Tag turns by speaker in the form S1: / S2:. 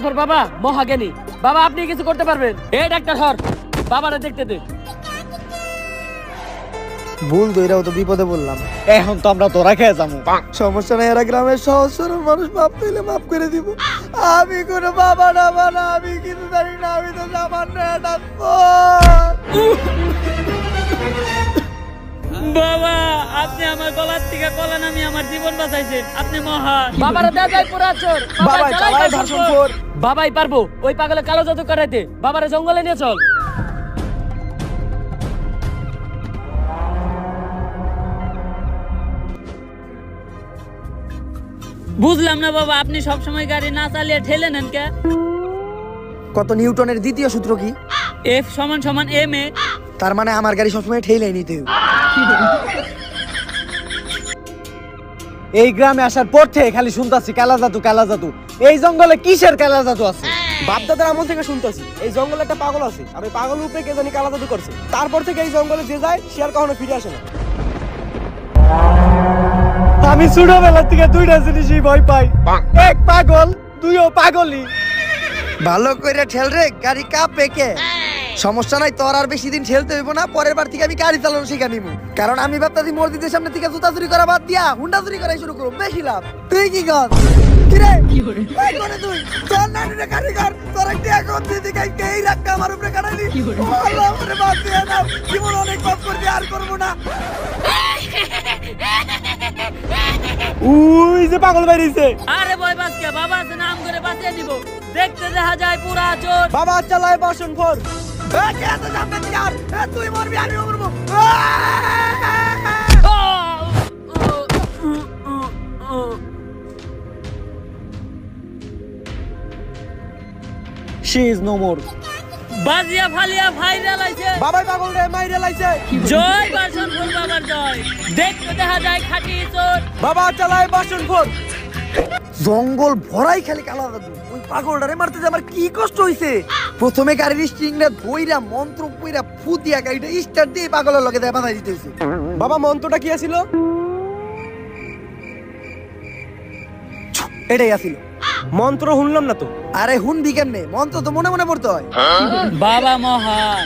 S1: পর বাবা মহাজ্ঞানী। বাবা আপনি কিছু করতে পারবেন। এই ডাক্তার হর বাবারা দেখতে দে।
S2: ভুল তো, এরাও তো বিপদে বললাম।
S3: এখন তো আমরা তোরা খেয়ে যাবো।
S2: সমস্যা নাই, এরা গ্রামের সহজ সরল মানুষ, মাপ পেলে মাপ করে দিব। আমি কোনো বাবা না, আমি কিছু জানি না, আমি তো সামান্য একটা
S1: বাবা আপনি আমার গলার থেকে কলা নামিয়ে আমার জীবন বাঁচাইছেন, আপনি মহান। বাবারা দেয়া যায় পুরা চোর।
S2: বাবা চালাই ভাষণ কর।
S1: বাবাই পারবো ওই পাগলে কালো জাদু করাইতে। বাবারা জঙ্গলে নিয়ে চল। বুঝলাম না বাবা, আপনি সব সময় গাড়ি না চালিয়ে ঠেলে নেন কে?
S2: কত নিউটনের দ্বিতীয় সূত্র কি?
S1: F = ma।
S2: তার মানে আমার গাড়ি সবসময় ঠেলে নিতে হবে।
S3: এই গ্রামে আসার পর থেকে খালি শুনতাছি কালা জাদু। এই জঙ্গলে কিসের কালা জাদু আছে?
S4: বাপদাদার আমল থেকে শুনতেছি এই জঙ্গলে একটা পাগল আছে, আর ওই পাগল উপরে কে জানি কালা জাদু করছে। তারপর থেকে এই জঙ্গলে যে যায় সে আর কখনো ফিরে আসে না।
S3: আমি ছোটবেলা থেকে দুইটা জিনিসই ভয় পাই, এক পাগল, দুইও পাগলই।
S2: ভালো করে ঠেল রে, গাড়ি কাঁপে কে? সমস্যা নাই, তোর আর বেশি দিন ঠেলতে হইব না। পরের বার থেকে আমি গাড়ি চালানো শিখা নিব। কারণ আমি ভাবতাছি মসজিদের সামনে থেকে জুতা চুরি করা বাদ দিয়া হুন্ডা চুরি করাই শুরু করব, বেশি লাভ। তুই কি কর? কি রে এই করে তুই তোর নানিরে গাড়ি কর, তোর একটা এখন দিদি কাইতে এই রাখতে আমার উপরে কাটালি। আল্লাহ আমারে বাদ দিয়া দাও, জীবন অনেক পাপ করবি, আর করব না।
S4: ওই যে পাগল বাইরেছে।
S1: আরে ভয় পাস কে? বাবা আছে নাম করে বাঁচিয়ে দিব। দেখতে দেখা যায় পুরা চোর।
S4: বাবা চালায় বাসন ফোর।
S2: কে তো সামনে থেকে আর তুই মরবি আমিও মরবো।
S3: She is no more.
S1: বাজিয়া ফালিয়া ভাইরাল আইছে।
S4: বাবাই পাগল রে মাইরে লাইছে।
S1: জয় বাসন ফুল বাবার জয়। দেখতে দেখা যায় খাঁটি চোর।
S4: বাবা চালায় বাসন ফোর।
S2: জঙ্গল ভরাই খালি কালা জাদু। ওই পাগলটারে মারতে যে আমার কি কষ্ট হইছে। প্রথমে গাড়ির স্টিয়ারিংটা ধইরা মন্ত্র কইরা ফু দিয়া গাড়িটা স্টার্ট দিয়ে পাগলের লগে দেয়া বাঁধাই দিতে হইছে।
S4: বাবা মন্ত্রটা কি ছিল?
S2: এটাই আছিল
S4: মন্ত্র শুনলাম না তো।
S2: আরে হুনবি কেমনে? মন্ত্র তো মনে মনে পড়তে হয়।
S1: বাবা মহান।